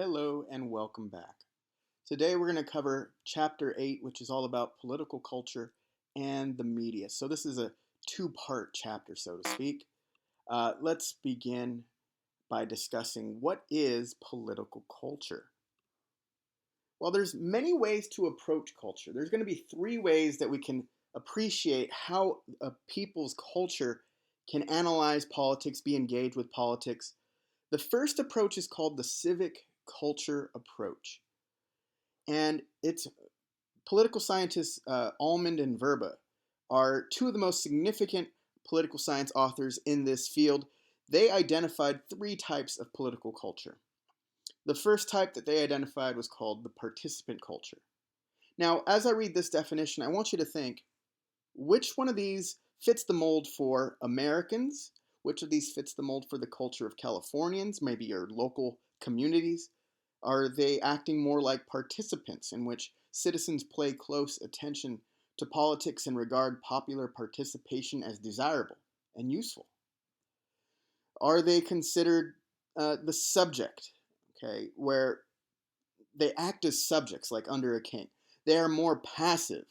Hello and welcome back. Today we're going to cover Chapter 8, which is all about political culture and the media. So this is a two-part chapter, so to speak. Let's begin by discussing what is political culture. Well, there's many ways to approach culture. There's going to be three ways that we can appreciate how a people's culture can analyze politics, be engaged with politics. The first approach is called the civic culture approach. And it's political scientists Almond and Verba are two of the most significant political science authors in this field. They identified three types of political culture. The first type that they identified was called the participant culture. Now, as I read this definition, I want you to think, which one of these fits the mold for Americans? Which of these fits the mold for the culture of Californians, maybe your local communities? Are they acting more like participants in which citizens pay close attention to politics and regard popular participation as desirable and useful? Are they considered the subject, okay, where they act as subjects like under a king? They are more passive.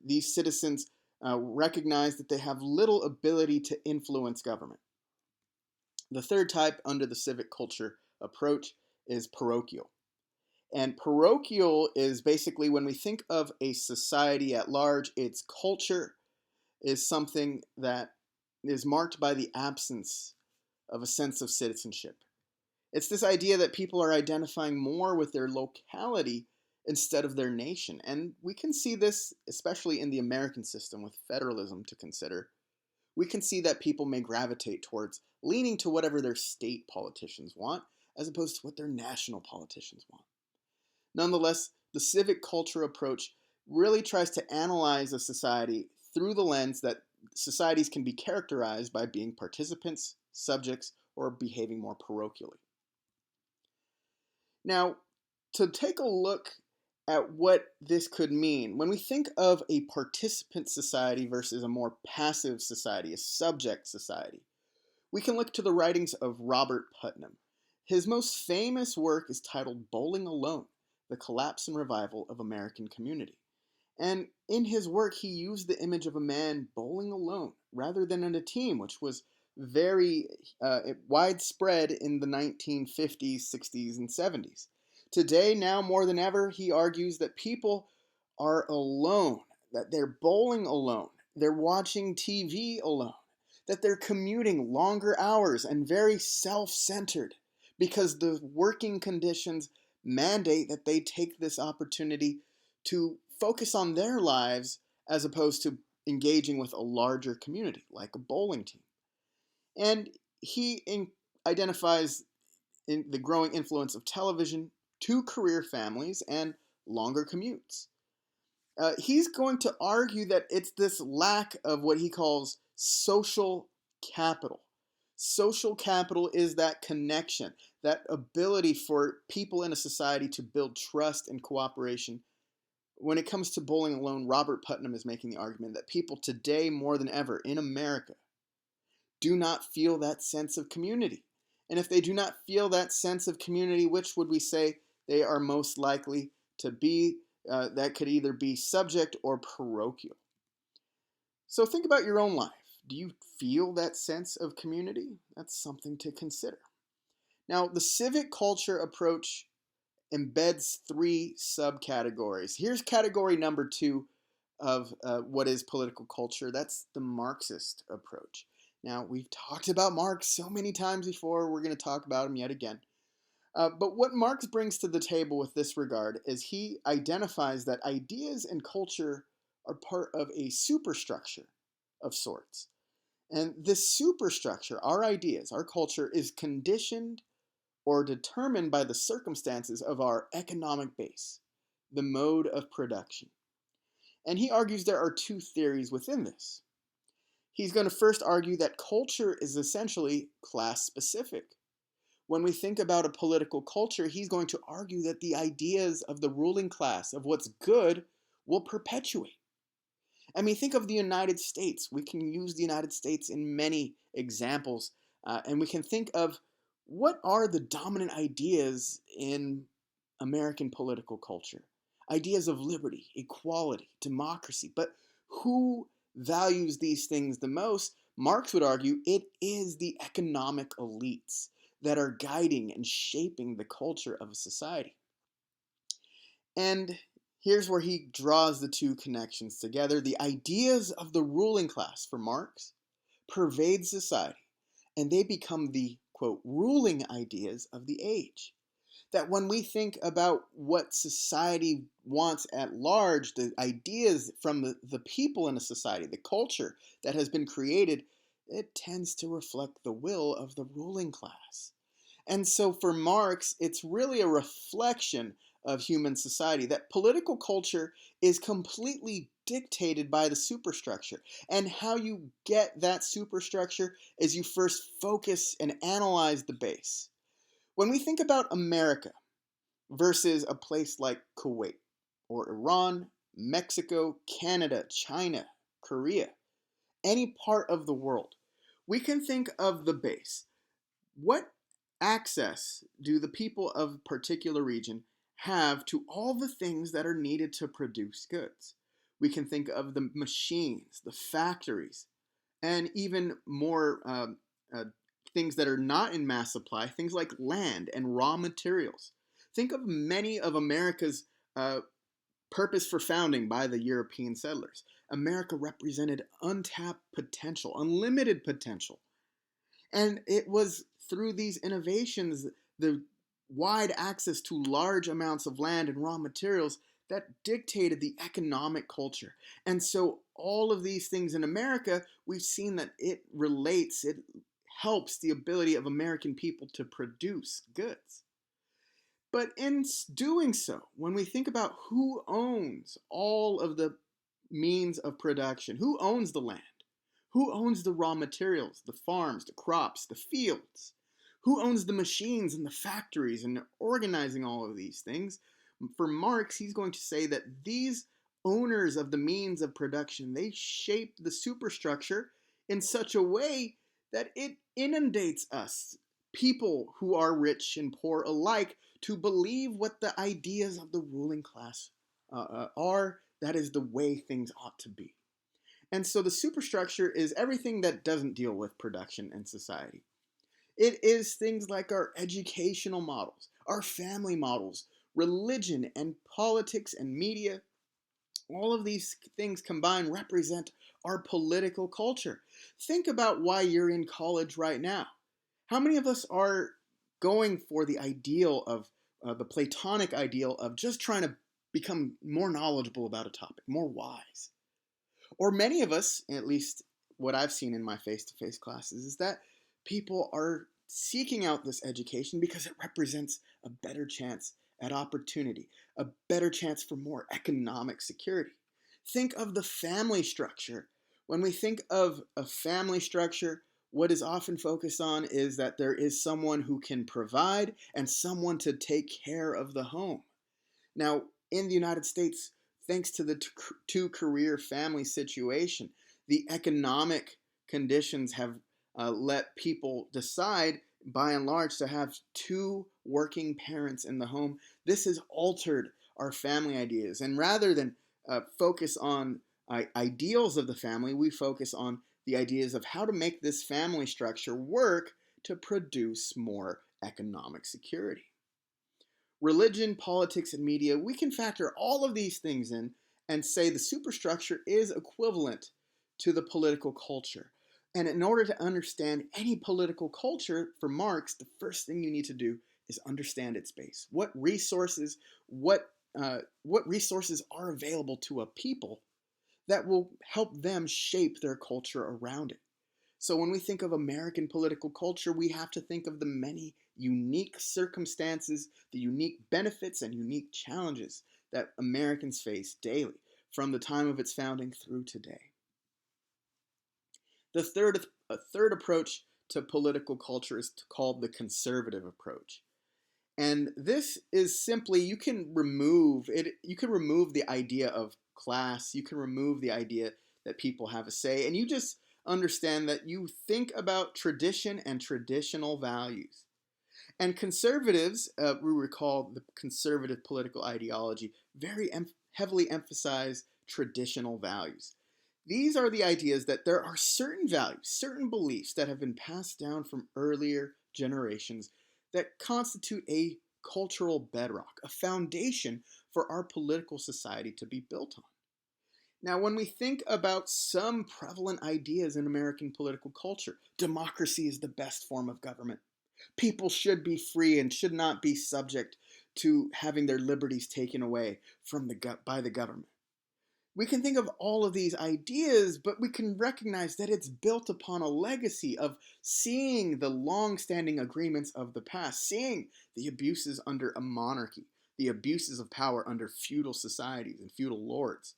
These citizens recognize that they have little ability to influence government. The third type under the civic culture approach is parochial. And parochial is basically when we think of a society at large, its culture is something that is marked by the absence of a sense of citizenship. It's this idea that people are identifying more with their locality instead of their nation. And we can see this, especially in the American system with federalism to consider. We can see that people may gravitate towards leaning to whatever their state politicians want, as opposed to what their national politicians want. Nonetheless, the civic culture approach really tries to analyze a society through the lens that societies can be characterized by being participants, subjects, or behaving more parochially. Now, to take a look at what this could mean, when we think of a participant society versus a more passive society, a subject society, we can look to the writings of Robert Putnam. His most famous work is titled Bowling Alone, The Collapse and Revival of American Community. And in his work, he used the image of a man bowling alone rather than in a team, which was very widespread in the 1950s, 60s, and 70s. Today, now more than ever, he argues that people are alone, that they're bowling alone, they're watching TV alone, that they're commuting longer hours and very self-centered because the working conditions mandate that they take this opportunity to focus on their lives as opposed to engaging with a larger community like a bowling team. And he identifies the growing influence of television, two-career families, and longer commutes. He's going to argue that it's this lack of what he calls social capital. Social capital is that connection, that ability for people in a society to build trust and cooperation. When it comes to bowling alone, Robert Putnam is making the argument that people today, more than ever in America, do not feel that sense of community. And if they do not feel that sense of community, which would we say they are most likely to be? That could either be subject or parochial. So think about your own life. Do you feel that sense of community? That's something to consider. Now, the civic culture approach embeds three subcategories. Here's category number 2 of what is political culture. That's the Marxist approach. Now, we've talked about Marx so many times before, we're going to talk about him yet again. But what Marx brings to the table with this regard is he identifies that ideas and culture are part of a superstructure of sorts. And this superstructure, our ideas, our culture, is conditioned or determined by the circumstances of our economic base, the mode of production. And he argues there are two theories within this. He's going to first argue that culture is essentially class-specific. When we think about a political culture, he's going to argue that the ideas of the ruling class, of what's good, will perpetuate. I mean, think of the United States. We can use the United States in many examples, and we can think of what are the dominant ideas in American political culture? Ideas of liberty, equality, democracy. But who values these things the most? Marx would argue it is the economic elites that are guiding and shaping the culture of a society. And here's where he draws the two connections together. The ideas of the ruling class for Marx pervade society, and they become the, quote, ruling ideas of the age. That when we think about what society wants at large, the ideas from the people in a society, the culture that has been created, it tends to reflect the will of the ruling class. And so for Marx, it's really a reflection of human society, that political culture is completely dictated by the superstructure. And how you get that superstructure is you first focus and analyze the base. When we think about America versus a place like Kuwait or Iran, Mexico, Canada, China, Korea, any part of the world, we can think of the base. What access do the people of a particular region have to all the things that are needed to produce goods? We can think of the machines, the factories, and even more things that are not in mass supply, things like land and raw materials. Think of many of America's purpose for founding by the European settlers. America represented untapped potential, unlimited potential. And it was through these innovations, the wide access to large amounts of land and raw materials, that dictated the economic culture. And so all of these things in America, we've seen that it helps the ability of American people to produce goods. But in doing so, when we think about who owns all of the means of production, who owns the land, who owns the raw materials, the farms, the crops, the fields, who owns the machines and the factories and organizing all of these things, for Marx, he's going to say that these owners of the means of production, they shape the superstructure in such a way that it inundates us, people who are rich and poor alike, to believe what the ideas of the ruling class are. That is the way things ought to be. And so the superstructure is everything that doesn't deal with production and society. It is things like our educational models, our family models, religion and politics and media. All of these things combined represent our political culture. Think about why you're in college right now. How many of us are going for the ideal of the Platonic ideal of just trying to become more knowledgeable about a topic, more wise? Or many of us, at least what I've seen in my face-to-face classes, is that people are seeking out this education because it represents a better chance at opportunity, a better chance for more economic security. Think of the family structure. When we think of a family structure, what is often focused on is that there is someone who can provide and someone to take care of the home. Now, in the United States, thanks to the two-career family situation, the economic conditions have let people decide, by and large, to have two working parents in the home. This has altered our family ideas. And rather than focus on ideals of the family, we focus on the ideas of how to make this family structure work to produce more economic security. Religion, politics, and media, we can factor all of these things in and say the superstructure is equivalent to the political culture. And in order to understand any political culture, for Marx, the first thing you need to do is understand its base. What resources are available to a people that will help them shape their culture around it. So when we think of American political culture, we have to think of the many unique circumstances, the unique benefits and unique challenges that Americans face daily, from the time of its founding through today. The third approach to political culture is called the conservative approach. And this is simply, you can remove the idea of class, you can remove the idea that people have a say, and you just understand that you think about tradition and traditional values. And conservatives, we recall the conservative political ideology, very heavily emphasize traditional values. These are the ideas that there are certain values, certain beliefs that have been passed down from earlier generations that constitute a cultural bedrock, a foundation for our political society to be built on. Now, when we think about some prevalent ideas in American political culture, democracy is the best form of government. People should be free and should not be subject to having their liberties taken away by the government. We can think of all of these ideas, but we can recognize that it's built upon a legacy of seeing the long-standing agreements of the past, seeing the abuses under a monarchy, the abuses of power under feudal societies and feudal lords.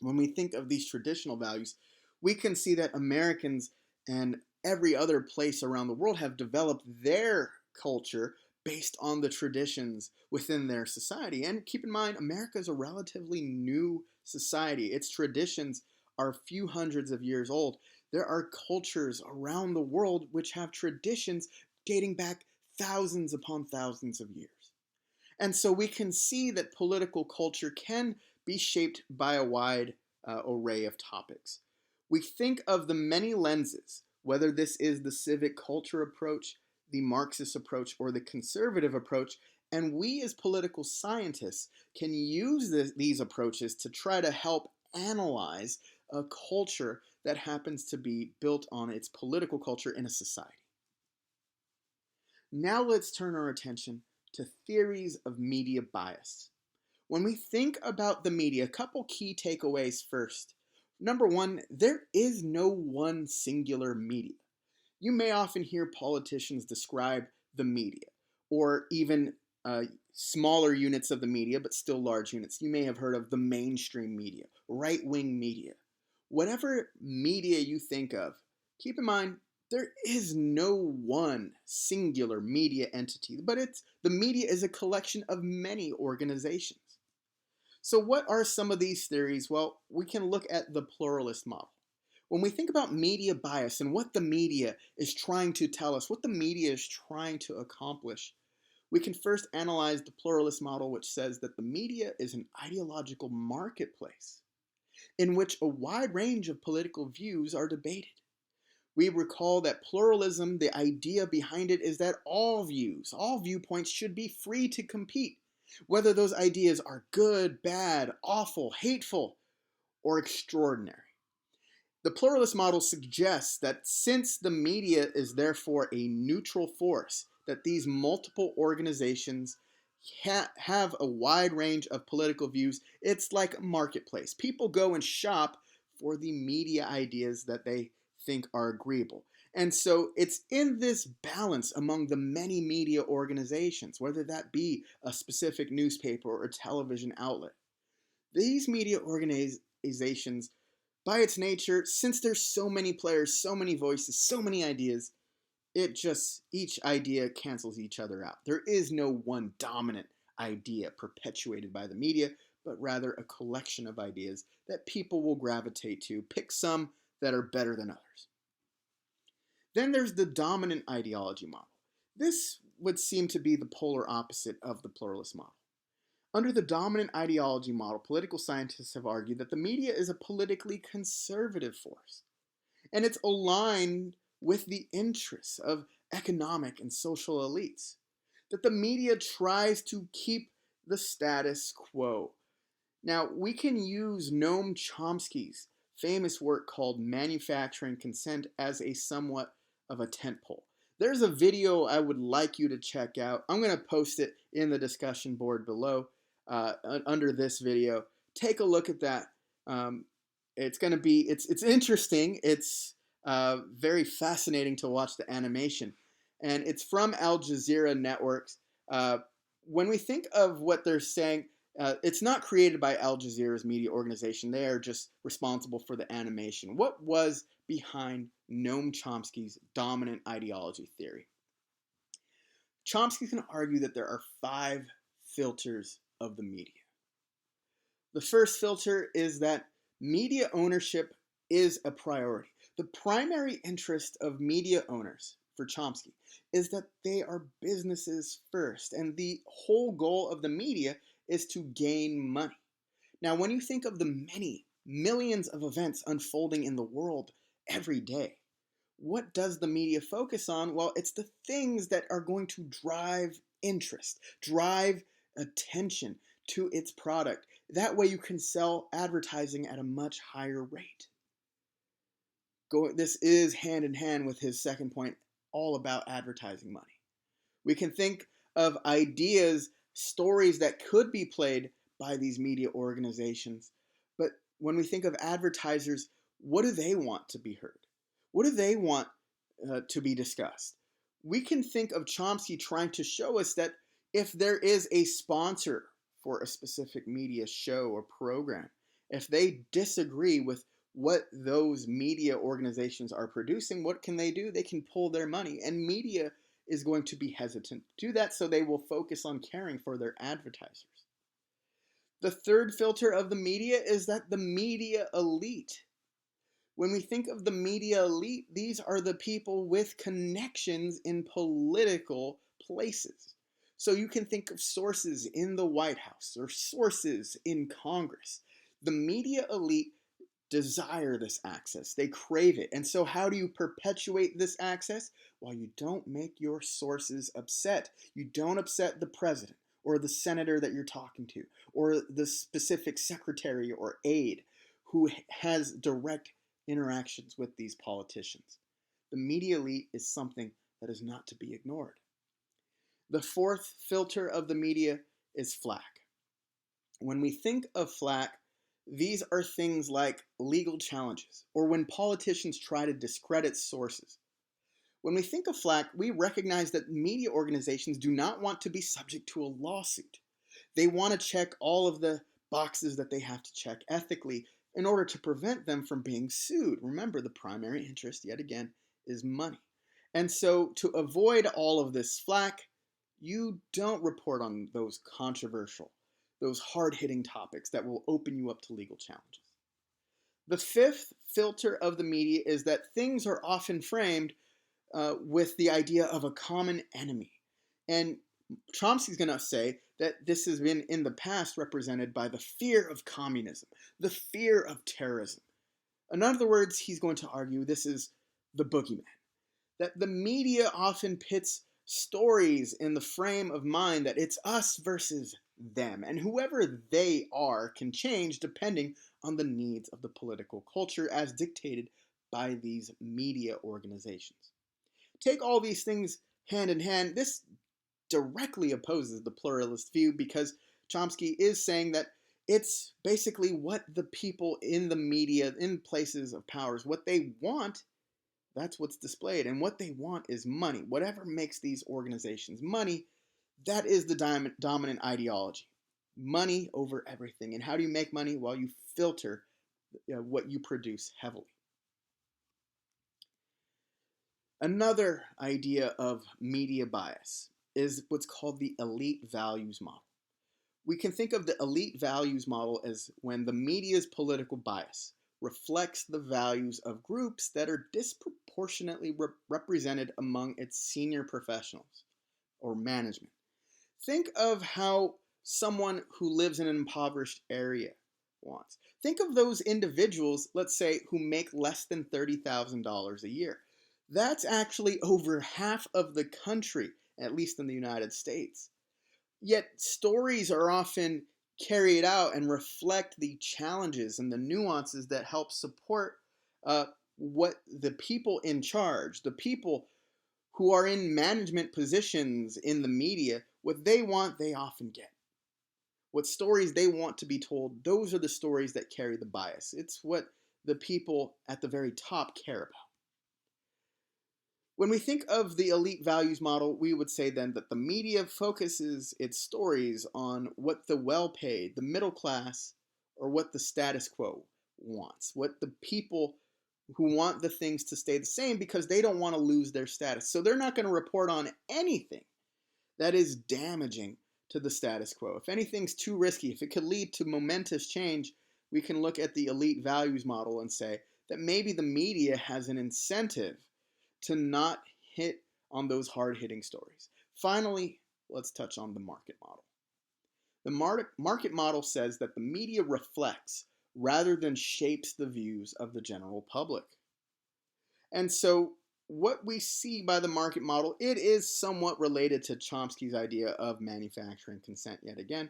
When we think of these traditional values, we can see that Americans and every other place around the world have developed their culture based on the traditions within their society. And keep in mind, America is a relatively new society. Its traditions are a few hundreds of years old. There are cultures around the world which have traditions dating back thousands upon thousands of years. And so we can see that political culture can be shaped by a wide array of topics. We think of the many lenses, whether this is the civic culture approach, the Marxist approach, or the conservative approach, and we as political scientists can use these approaches to try to help analyze a culture that happens to be built on its political culture in a society. Now let's turn our attention to theories of media bias. When we think about the media, a couple key takeaways first. Number one, there is no one singular media. You may often hear politicians describe the media, or even smaller units of the media, but still large units. You may have heard of the mainstream media, right-wing media. Whatever media you think of, keep in mind, there is no one singular media entity, but the media is a collection of many organizations. So what are some of these theories? Well, we can look at the pluralist model. When we think about media bias and what the media is trying to tell us, what the media is trying to accomplish, we can first analyze the pluralist model, which says that the media is an ideological marketplace in which a wide range of political views are debated. We recall that pluralism, the idea behind it is that all views, all viewpoints should be free to compete, whether those ideas are good, bad, awful, hateful, or extraordinary. The pluralist model suggests that since the media is therefore a neutral force, that these multiple organizations have a wide range of political views. It's like a marketplace. People go and shop for the media ideas that they think are agreeable. And so it's in this balance among the many media organizations, whether that be a specific newspaper or a television outlet. These media organizations, by its nature, since there's so many players, so many voices, so many ideas, each idea cancels each other out. There is no one dominant idea perpetuated by the media, but rather a collection of ideas that people will gravitate to, pick some that are better than others. Then there's the dominant ideology model. This would seem to be the polar opposite of the pluralist model. Under the dominant ideology model, political scientists have argued that the media is a politically conservative force, and it's aligned with the interests of economic and social elites, that the media tries to keep the status quo. Now, we can use Noam Chomsky's famous work called Manufacturing Consent as a somewhat of a tentpole. There's a video I would like you to check out. I'm going to post it in the discussion board below under this video. Take a look at that. It's going to be, it's interesting. It's very fascinating to watch the animation. And it's from Al Jazeera Networks. When we think of what they're saying, it's not created by Al Jazeera's media organization. They are just responsible for the animation. What was behind Noam Chomsky's dominant ideology theory? Chomsky can argue that there are 5 filters of the media. The first filter is that media ownership is a priority. The primary interest of media owners, for Chomsky, is that they are businesses first, and the whole goal of the media is to gain money. Now, when you think of the many millions of events unfolding in the world every day, what does the media focus on? Well, it's the things that are going to drive interest, drive attention to its product. That way you can sell advertising at a much higher rate. This is hand in hand with his second point, all about advertising money. We can think of ideas, stories that could be played by these media organizations. But when we think of advertisers, what do they want to be heard? What do they want to be discussed? We can think of Chomsky trying to show us that if there is a sponsor for a specific media show or program, if they disagree with what those media organizations are producing, what can they do? They can pull their money, and media is going to be hesitant to do that, so they will focus on caring for their advertisers. The third filter of the media is that the media elite. When we think of the media elite, these are the people with connections in political places. So you can think of sources in the White House or sources in Congress. The media elite desire this access. They crave it. And so how do you perpetuate this access? Well, you don't make your sources upset. You don't upset the president or the senator that you're talking to or the specific secretary or aide who has direct interactions with these politicians. The media elite is something that is not to be ignored. The fourth filter of the media is flack. When we think of flack, these are things like legal challenges or when politicians try to discredit sources. When we think of flack, we recognize that media organizations do not want to be subject to a lawsuit. They want to check all of the boxes that they have to check ethically in order to prevent them from being sued. Remember, the primary interest, yet again, is money. And so to avoid all of this flack, you don't report on those controversial, those hard-hitting topics that will open you up to legal challenges. The fifth filter of the media is that things are often framed with the idea of a common enemy. And Chomsky's going to say that this has been in the past represented by the fear of communism, the fear of terrorism. In other words, he's going to argue this is the boogeyman, that the media often pits stories in the frame of mind that it's us versus them, and whoever they are can change depending on the needs of the political culture as dictated by these media organizations. Take all these things hand in hand. This directly opposes the pluralist view because Chomsky is saying that it's basically what the people in the media, in places of powers, what they want, that's what's displayed. And what they want is money. Whatever makes these organizations money, that is the dominant ideology. Money over everything. And how do you make money? Well, you filter what you produce heavily. Another idea of media bias is what's called the elite values model. We can think of the elite values model as when the media's political bias reflects the values of groups that are disproportionately represented among its senior professionals or management. Think of how someone who lives in an impoverished area wants. Think of those individuals, let's say, who make less than $30,000 a year. That's actually over half of the country, at least in the United States. Yet stories are often carried out and reflect the challenges and the nuances that help support what the people in charge, the people who are in management positions in the media, what they want, they often get. What stories they want to be told, those are the stories that carry the bias. It's what the people at the very top care about. When we think of the elite values model, we would say then that the media focuses its stories on what the well-paid, the middle class, or what the status quo wants, what the people who want the things to stay the same because they don't want to lose their status. So they're not going to report on anything that is damaging to the status quo. If anything's too risky, if it could lead to momentous change, we can look at the elite values model and say that maybe the media has an incentive to not hit on those hard-hitting stories. Finally, let's touch on the market model. The market model says that the media reflects rather than shapes the views of the general public. And so what we see by the market model, it is somewhat related to Chomsky's idea of manufacturing consent yet again.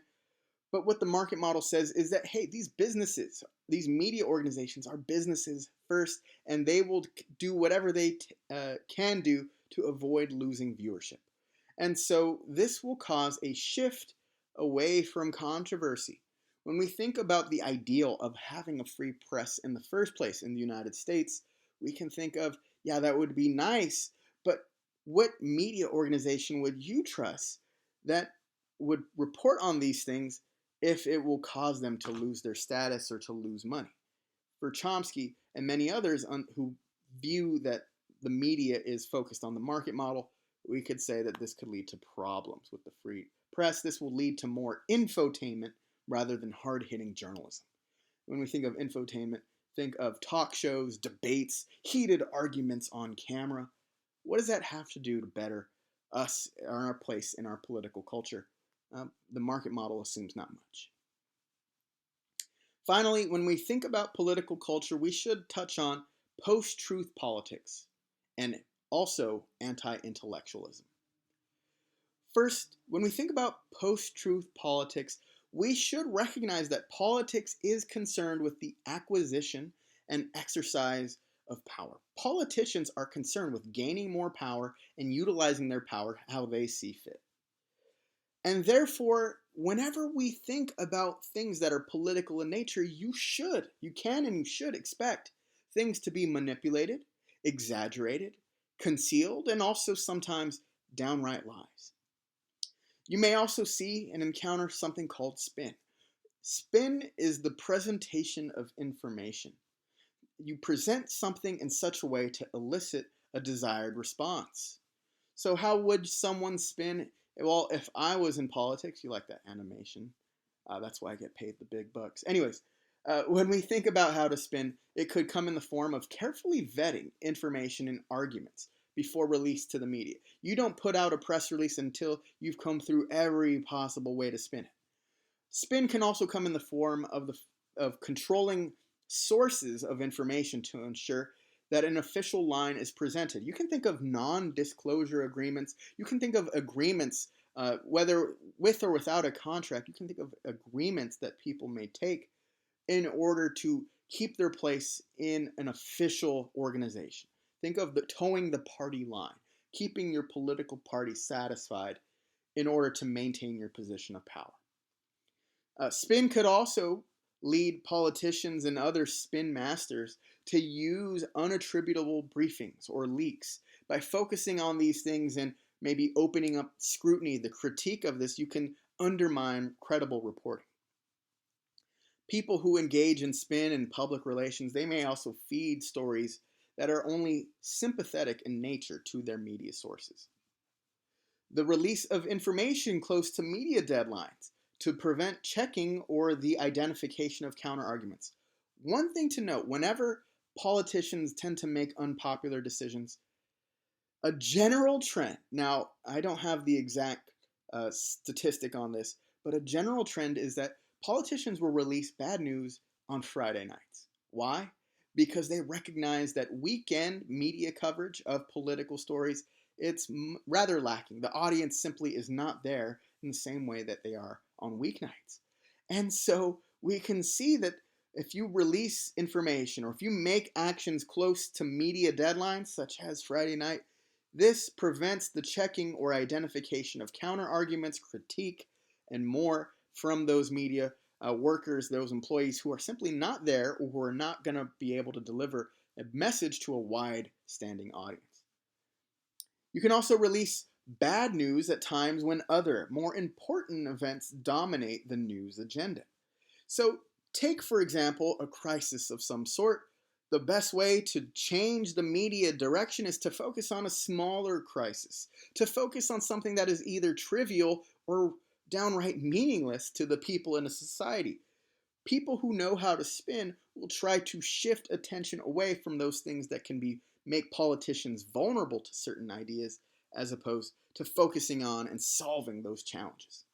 But what the market model says is that, hey, these businesses, these media organizations are businesses first, and they will do whatever they can do to avoid losing viewership. And so this will cause a shift away from controversy. When we think about the ideal of having a free press in the first place in the United States, we can think of, yeah, that would be nice, but what media organization would you trust that would report on these things if it will cause them to lose their status or to lose money? For Chomsky and many others who view that the media is focused on the market model, we could say that this could lead to problems with the free press. This will lead to more infotainment rather than hard-hitting journalism. When we think of infotainment, think of talk shows, debates, heated arguments on camera. What does that have to do to better us and our place in our political culture? The market model assumes not much. Finally, when we think about political culture, we should touch on post-truth politics and also anti-intellectualism. First, when we think about post-truth politics, we should recognize that politics is concerned with the acquisition and exercise of power. Politicians are concerned with gaining more power and utilizing their power how they see fit. And therefore, whenever we think about things that are political in nature, you can and you should expect things to be manipulated, exaggerated, concealed, and also sometimes downright lies. You may also see and encounter something called spin. Spin is the presentation of information. You present something in such a way to elicit a desired response. So how would someone spin? Well, if I was in politics, you like that animation. That's why I get paid the big bucks. Anyways, when we think about how to spin, it could come in the form of carefully vetting information and arguments before release to the media. You don't put out a press release until you've come through every possible way to spin it. Spin can also come in the form of controlling sources of information to ensure that an official line is presented. You can think of non-disclosure agreements. You can think of agreements, whether with or without a contract. You can think of agreements that people may take in order to keep their place in an official organization. Think of towing the party line, keeping your political party satisfied in order to maintain your position of power. Spin could also lead politicians and other spin masters to use unattributable briefings or leaks. By focusing on these things and maybe opening up scrutiny, the critique of this, you can undermine credible reporting. People who engage in spin and public relations, they may also feed stories that are only sympathetic in nature to their media sources. The release of information close to media deadlines to prevent checking or the identification of counterarguments. One thing to note, whenever politicians tend to make unpopular decisions, a general trend, now I don't have the exact statistic on this, but a general trend is that politicians will release bad news on Friday nights. Why? Because they recognize that weekend media coverage of political stories, it's rather lacking. The audience simply is not there in the same way that they are on weeknights. And so we can see that if you release information or if you make actions close to media deadlines, such as Friday night, this prevents the checking or identification of counter-arguments, critique, and more from those media workers, those employees who are simply not there or who are not going to be able to deliver a message to a wide standing audience. You can also release bad news at times when other, more important events dominate the news agenda. So take, for example, a crisis of some sort. The best way to change the media direction is to focus on a smaller crisis, to focus on something that is either trivial or downright meaningless to the people in a society. People who know how to spin will try to shift attention away from those things that can make politicians vulnerable to certain ideas as opposed to focusing on and solving those challenges.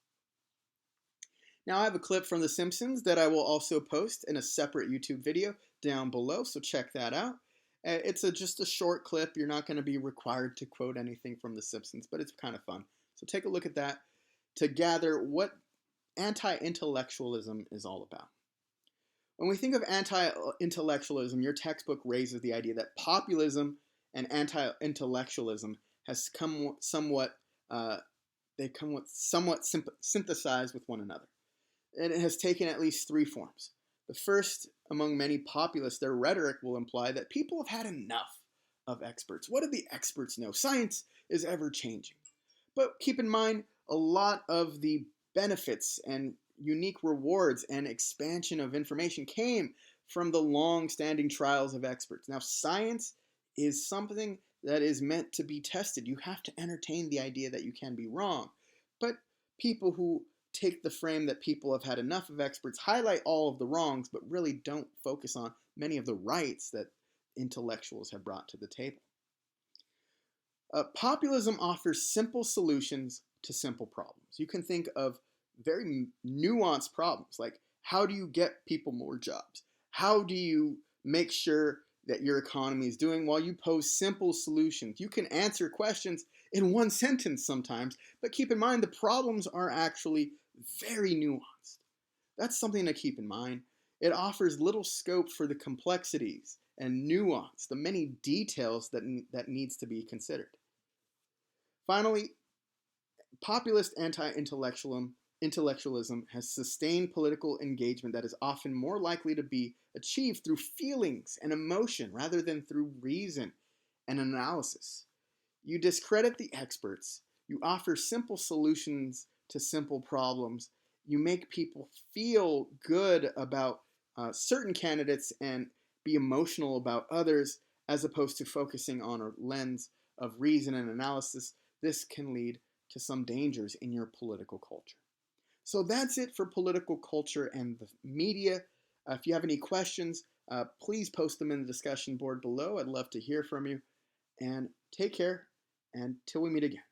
Now I have a clip from The Simpsons that I will also post in a separate YouTube video down below, so check that out. It's just a short clip. You're not going to be required to quote anything from The Simpsons, but it's kind of fun. So take a look at that to gather what anti-intellectualism is all about. When we think of anti-intellectualism, your textbook raises the idea that populism and anti-intellectualism has somewhat synthesized with one another. And it has taken at least three forms. The first, among many populists, their rhetoric will imply that people have had enough of experts. What do the experts know? Science is ever changing. But keep in mind, a lot of the benefits and unique rewards and expansion of information came from the long-standing trials of experts. Now, science is something that is meant to be tested. You have to entertain the idea that you can be wrong. But people who take the frame that people have had enough of experts highlight all of the wrongs, but really don't focus on many of the rights that intellectuals have brought to the table. Populism offers simple solutions to simple problems. You can think of very nuanced problems, like how do you get people more jobs? How do you make sure that your economy is doing, while you pose simple solutions? You can answer questions in one sentence sometimes, but keep in mind the problems are actually very nuanced. That's something to keep in mind. It offers little scope for the complexities and nuance, the many details that needs to be considered. Finally, populist anti-intellectualism has sustained political engagement that is often more likely to be achieved through feelings and emotion rather than through reason and analysis. You discredit the experts, you offer simple solutions to simple problems, you make people feel good about certain candidates and be emotional about others, as opposed to focusing on a lens of reason and analysis. This can lead to some dangers in your political culture. So that's it for political culture and the media. If you have any questions, please post them in the discussion board below. I'd love to hear from you. And take care until we meet again.